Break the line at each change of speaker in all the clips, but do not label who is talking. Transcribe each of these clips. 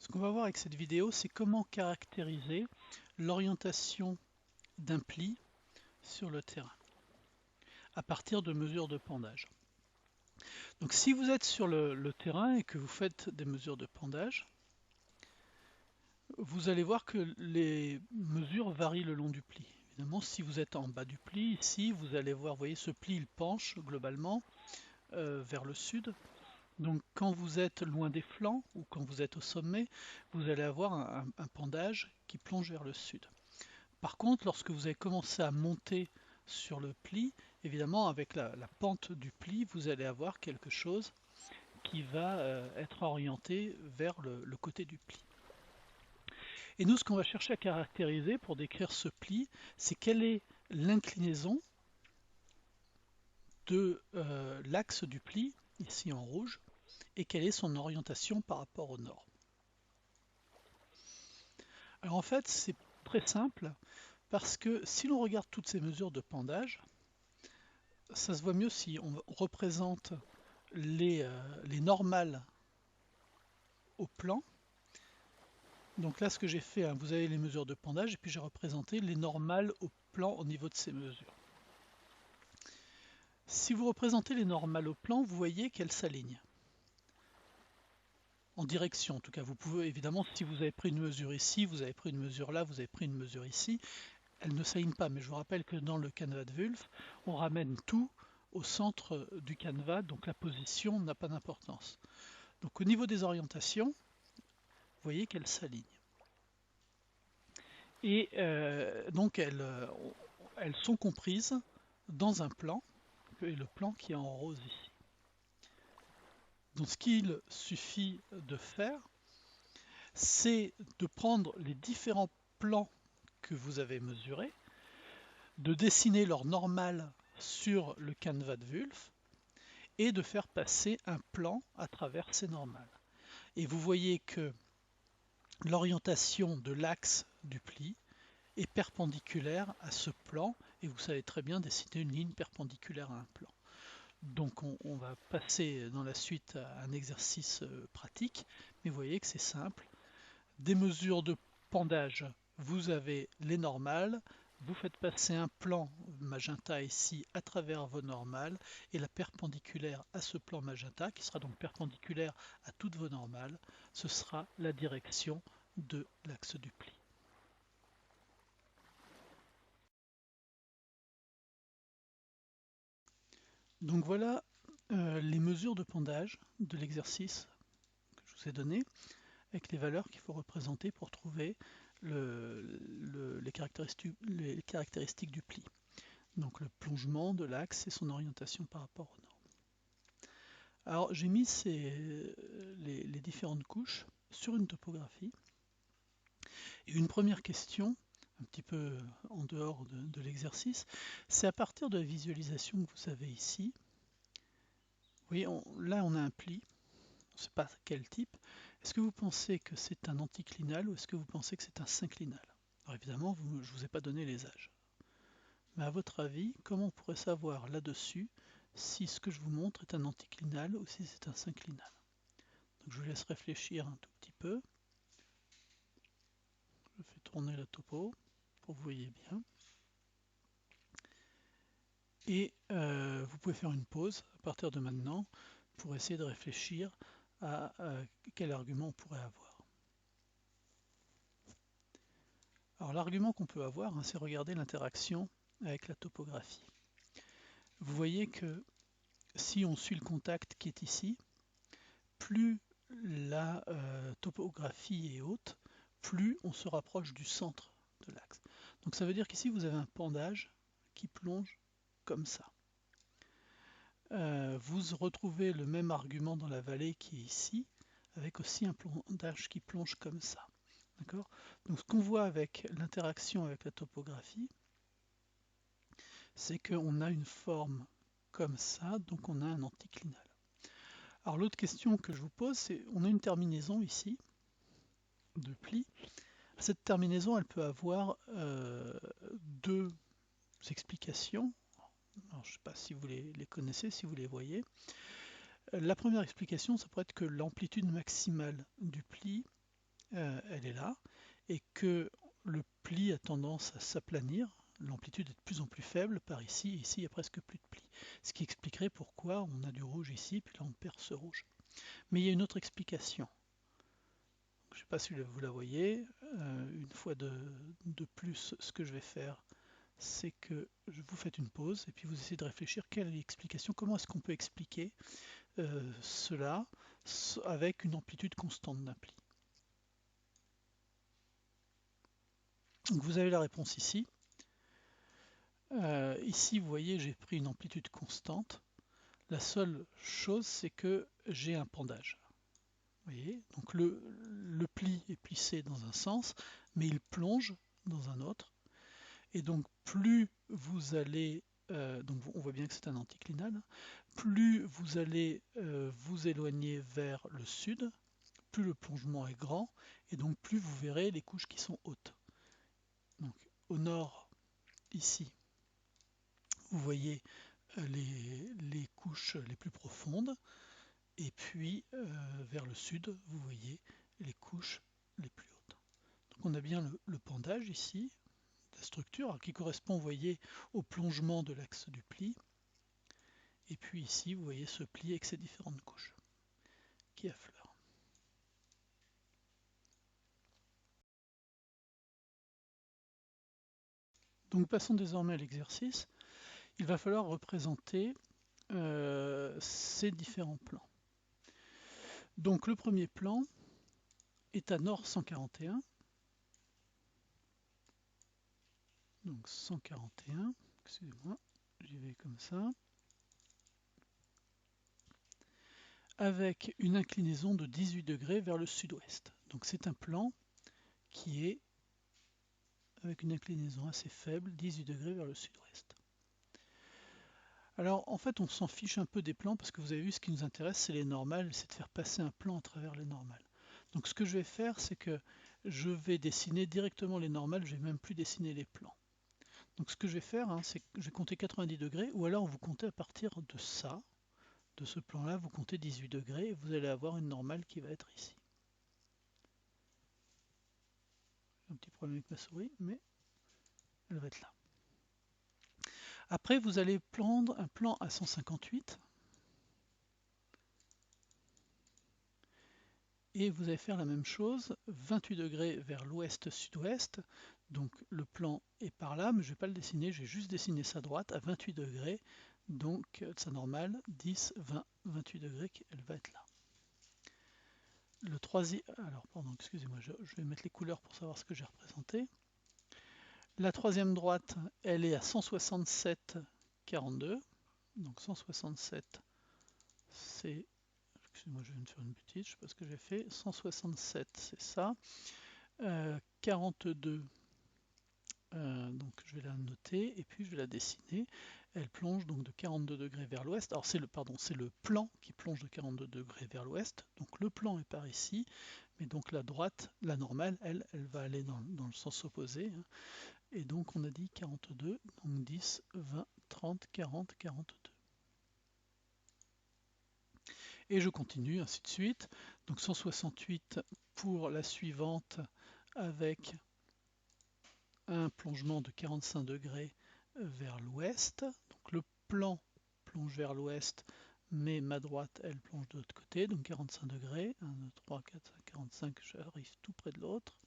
Ce qu'on va voir avec cette vidéo, c'est comment caractériser l'orientation d'un pli sur le terrain à partir de mesures de pendage. Donc si vous êtes sur le terrain et que vous faites des mesures de pendage, vous allez voir que les mesures varient le long du pli. Évidemment, si vous êtes en bas du pli, ici, vous allez voir, vous voyez, ce pli il penche globalement vers le sud. Donc quand vous êtes loin des flancs ou quand vous êtes au sommet, vous allez avoir un pendage qui plonge vers le sud. Par contre, lorsque vous avez commencé à monter sur le pli, évidemment avec la pente du pli, vous allez avoir quelque chose qui va être orienté vers le côté du pli. Et nous, ce qu'on va chercher à caractériser pour décrire ce pli, c'est quelle est l'inclinaison de l'axe du pli, ici en rouge, et quelle est son orientation par rapport au nord. Alors en fait, c'est très simple, parce que si l'on regarde toutes ces mesures de pendage, ça se voit mieux si on représente les normales au plan. Donc là, ce que j'ai fait, vous avez les mesures de pendage, et puis j'ai représenté les normales au plan au niveau de ces mesures. Si vous représentez les normales au plan, vous voyez qu'elles s'alignent. En direction, en tout cas. Vous pouvez, évidemment, si vous avez pris une mesure ici, vous avez pris une mesure là, vous avez pris une mesure ici, elles ne s'alignent pas. Mais je vous rappelle que dans le canevas de Wulff, on ramène tout au centre du canevas, donc la position n'a pas d'importance. Donc au niveau des orientations, vous voyez qu'elles s'alignent. Et donc elles sont comprises dans un plan, et le plan qui est en rose ici. Donc ce qu'il suffit de faire, c'est de prendre les différents plans que vous avez mesurés, de dessiner leur normale sur le canevas de Wulff et de faire passer un plan à travers ces normales. Et vous voyez que l'orientation de l'axe du pli est perpendiculaire à ce plan et vous savez très bien dessiner une ligne perpendiculaire à un plan. Donc on va passer dans la suite à un exercice pratique, mais vous voyez que c'est simple. Des mesures de pendage, vous avez les normales, vous faites passer un plan magenta ici à travers vos normales et la perpendiculaire à ce plan magenta, qui sera donc perpendiculaire à toutes vos normales, ce sera la direction de l'axe du pli. Donc voilà les mesures de pendage de l'exercice que je vous ai donné, avec les valeurs qu'il faut représenter pour trouver les caractéristiques du pli. Donc le plongement de l'axe et son orientation par rapport au nord. Alors j'ai mis les différentes couches sur une topographie. Et une première question, un petit peu en dehors de l'exercice, c'est à partir de la visualisation que vous avez ici. Vous voyez, là on a un pli, on ne sait pas quel type. Est-ce que vous pensez que c'est un anticlinal ou est-ce que vous pensez que c'est un synclinal? Alors évidemment, je ne vous ai pas donné les âges. Mais à votre avis, comment on pourrait savoir là-dessus si ce que je vous montre est un anticlinal ou si c'est un synclinal? Donc je vous laisse réfléchir un tout petit peu. Je fais tourner la topo pour que vous voyez bien. Et vous pouvez faire une pause à partir de maintenant pour essayer de réfléchir à quel argument on pourrait avoir. Alors l'argument qu'on peut avoir, c'est regarder l'interaction avec la topographie. Vous voyez que si on suit le contact qui est ici, plus la topographie est haute, plus on se rapproche du centre de l'axe. Donc ça veut dire qu'ici vous avez un pendage qui plonge comme ça. Vous retrouvez le même argument dans la vallée qui est ici, avec aussi un pendage qui plonge comme ça. D'accord? Donc ce qu'on voit avec l'interaction avec la topographie, c'est qu'on a une forme comme ça, donc on a un anticlinal. Alors l'autre question que je vous pose, c'est on a une terminaison ici de pli. Cette terminaison, elle peut avoir deux explications. Alors, je ne sais pas si vous les connaissez, si vous les voyez. La première explication, ça pourrait être que l'amplitude maximale du pli elle est là, et que le pli a tendance à s'aplanir, l'amplitude est de plus en plus faible par ici, et ici il n'y a presque plus de pli. Ce qui expliquerait pourquoi on a du rouge ici, puis là on perd ce rouge. Mais il y a une autre explication. Je ne sais pas si vous la voyez. Une fois de plus, ce que je vais faire, c'est que vous faites une pause et puis vous essayez de réfléchir quelle est l'explication, comment est-ce qu'on peut expliquer cela avec une amplitude constante d'un pli. Donc vous avez la réponse ici. Ici, vous voyez, j'ai pris une amplitude constante. La seule chose, c'est que j'ai un pendage. Vous voyez, donc le pli est plissé dans un sens, mais il plonge dans un autre. Et donc plus vous allez, donc on voit bien que c'est un anticlinal, plus vous allez vous éloigner vers le sud, plus le plongement est grand, et donc plus vous verrez les couches qui sont hautes. Donc au nord, ici, vous voyez les couches les plus profondes, et puis vers le sud, vous voyez les couches les plus hautes. Donc on a bien le pendage ici, la structure qui correspond, vous voyez, au plongement de l'axe du pli. Et puis ici, vous voyez ce pli avec ses différentes couches qui affleurent. Donc passons désormais à l'exercice. Il va falloir représenter ces différents plans. Donc le premier plan est à nord 141. Donc 141, excusez-moi, j'y vais comme ça. Avec une inclinaison de 18 degrés vers le sud-ouest. Donc c'est un plan qui est avec une inclinaison assez faible, 18 degrés vers le sud-ouest. Alors en fait on s'en fiche un peu des plans parce que vous avez vu ce qui nous intéresse c'est les normales, c'est de faire passer un plan à travers les normales. Donc ce que je vais faire c'est que je vais dessiner directement les normales, je vais même plus dessiner les plans. Donc ce que je vais faire c'est que je vais compter 90 degrés ou alors vous comptez à partir de ça, de ce plan là, vous comptez 18 degrés et vous allez avoir une normale qui va être ici. J'ai un petit problème avec ma souris mais elle va être là. Après vous allez prendre un plan à 158. Et vous allez faire la même chose, 28 degrés vers l'ouest-sud-ouest. Donc le plan est par là, mais je ne vais pas le dessiner, je vais juste dessiner sa droite à 28 degrés. Donc sa normale, 10, 20, 28 degrés, elle va être là. Le troisième, alors pardon, excusez-moi, je vais mettre les couleurs pour savoir ce que j'ai représenté. La troisième droite, elle est à 167,42. Donc 167, c'est, excusez-moi, je viens de faire une bêtise, je ne sais pas ce que j'ai fait. 167, c'est ça. 42, donc je vais la noter et puis je vais la dessiner. Elle plonge donc de 42 degrés vers l'ouest. Alors c'est le plan qui plonge de 42 degrés vers l'ouest. Donc le plan est par ici, mais donc la droite, la normale, elle va aller dans le sens opposé. Et donc on a dit 42, donc 10, 20, 30, 40, 42. Et je continue, ainsi de suite. Donc 168 pour la suivante avec un plongement de 45 degrés vers l'ouest. Donc le plan plonge vers l'ouest, mais ma droite, elle plonge de l'autre côté, donc 45 degrés. 1, 2, 3, 4, 5, 45, j'arrive tout près de l'autre.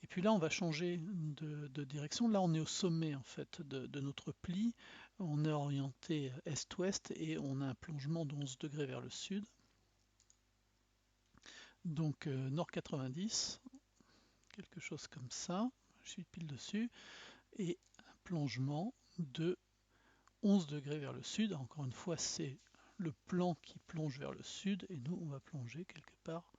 Et puis là, on va changer de direction. Là, on est au sommet en fait de notre pli. On est orienté est-ouest et on a un plongement de 11 degrés vers le sud. Donc nord 90, quelque chose comme ça. Je suis pile dessus. Et un plongement de 11 degrés vers le sud. Encore une fois, c'est le plan qui plonge vers le sud et nous, on va plonger quelque part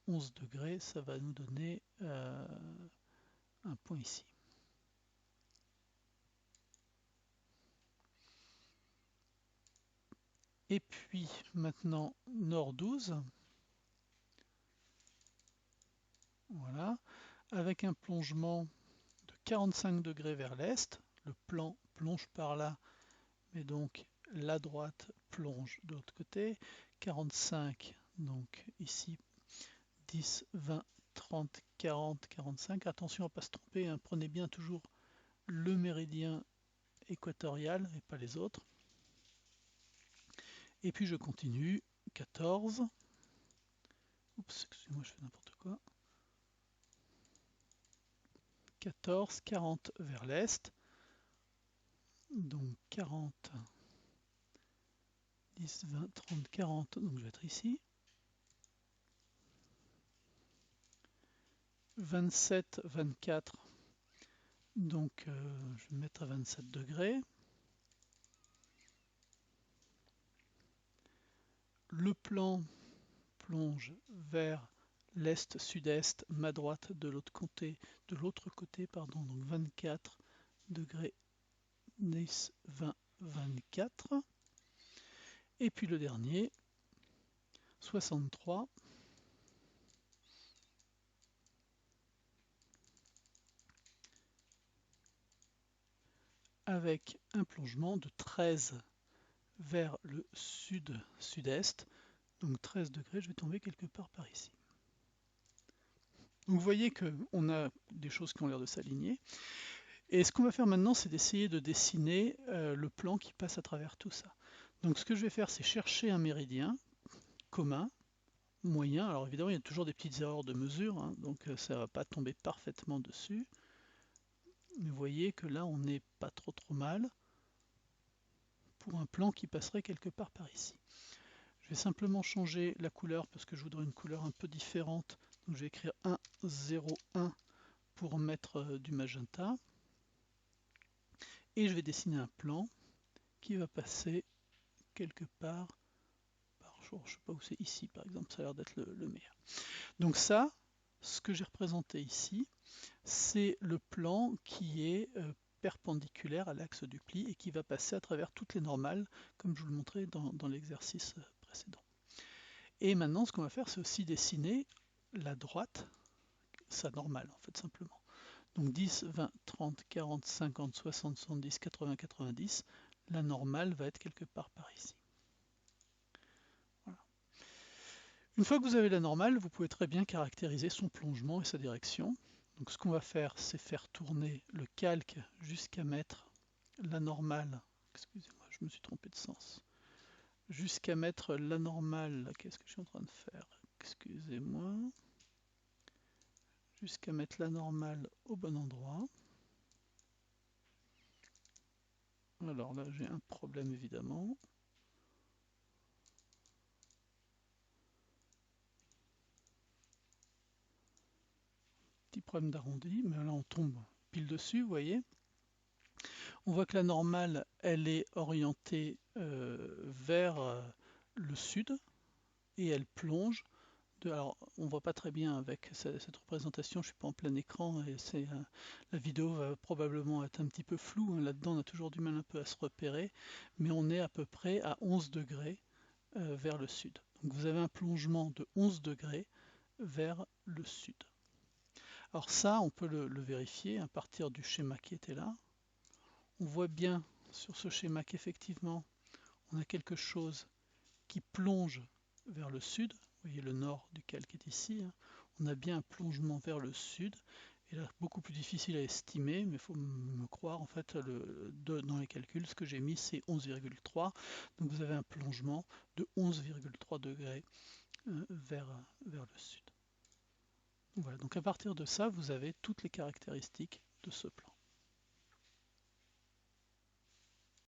11 degrés. Ça va nous donner un point ici. Et puis maintenant, nord 12. Voilà. Avec un plongement de 45 degrés vers l'est. Le plan plonge par là, mais donc la droite plonge de l'autre côté. 45, donc ici 10, 20, 30, 40, 45. Attention à ne pas se tromper, hein, prenez bien toujours le méridien équatorial et pas les autres. Et puis je continue, 14. Oups, excusez-moi, je fais n'importe quoi. 14, 40 vers l'est. Donc 40, 10, 20, 30, 40. Donc je vais être ici. 27, 24. Donc je vais mettre à 27 degrés. Le plan plonge vers l'est-sud-est, ma droite de l'autre côté, pardon, donc 24 degrés, 10, 20, 24. Et puis le dernier, 63. Avec un plongement de 13 vers le sud-sud-est. Donc 13 degrés, je vais tomber quelque part par ici. Donc vous voyez qu'on a des choses qui ont l'air de s'aligner. Et ce qu'on va faire maintenant, c'est d'essayer de dessiner le plan qui passe à travers tout ça. Donc ce que je vais faire, c'est chercher un méridien commun, moyen. Alors évidemment, il y a toujours des petites erreurs de mesure, hein, donc ça ne va pas tomber parfaitement dessus. Mais vous voyez que là, on n'est pas trop mal pour un plan qui passerait quelque part par ici. Je vais simplement changer la couleur parce que je voudrais une couleur un peu différente. Donc je vais écrire 1, 0, 1 pour mettre du magenta. Et je vais dessiner un plan qui va passer quelque part par, je ne sais pas où c'est, ici par exemple, ça a l'air d'être le meilleur. Donc ça, ce que j'ai représenté ici, c'est le plan qui est perpendiculaire à l'axe du pli et qui va passer à travers toutes les normales, comme je vous le montrais dans l'exercice précédent. Et maintenant, ce qu'on va faire, c'est aussi dessiner la droite, sa normale en fait simplement. Donc 10, 20, 30, 40, 50, 60, 70, 80, 90, la normale va être quelque part par ici. Voilà. Une fois que vous avez la normale, vous pouvez très bien caractériser son plongement et sa direction. Donc ce qu'on va faire, c'est faire tourner le calque jusqu'à mettre la normale. Excusez-moi, je me suis trompé de sens. Jusqu'à mettre la normale, qu'est-ce que je suis en train de faire? Excusez-moi. Jusqu'à mettre la normale au bon endroit. Alors là, j'ai un problème évidemment. Petit problème d'arrondi, mais là on tombe pile dessus, vous voyez. On voit que la normale, elle est orientée vers le sud et elle plonge. Alors, on ne voit pas très bien avec cette représentation, je ne suis pas en plein écran et la vidéo va probablement être un petit peu floue. Hein. Là-dedans, on a toujours du mal un peu à se repérer, mais on est à peu près à 11 degrés vers le sud. Donc vous avez un plongement de 11 degrés vers le sud. Alors ça, on peut le vérifier à partir du schéma qui était là. On voit bien sur ce schéma qu'effectivement, on a quelque chose qui plonge vers le sud. Vous voyez le nord du calque est ici. Hein. On a bien un plongement vers le sud. Et là, beaucoup plus difficile à estimer, mais il faut me croire, en fait, dans les calculs, ce que j'ai mis, c'est 11,3. Donc vous avez un plongement de 11,3 degrés vers le sud. Voilà, donc à partir de ça, vous avez toutes les caractéristiques de ce plan.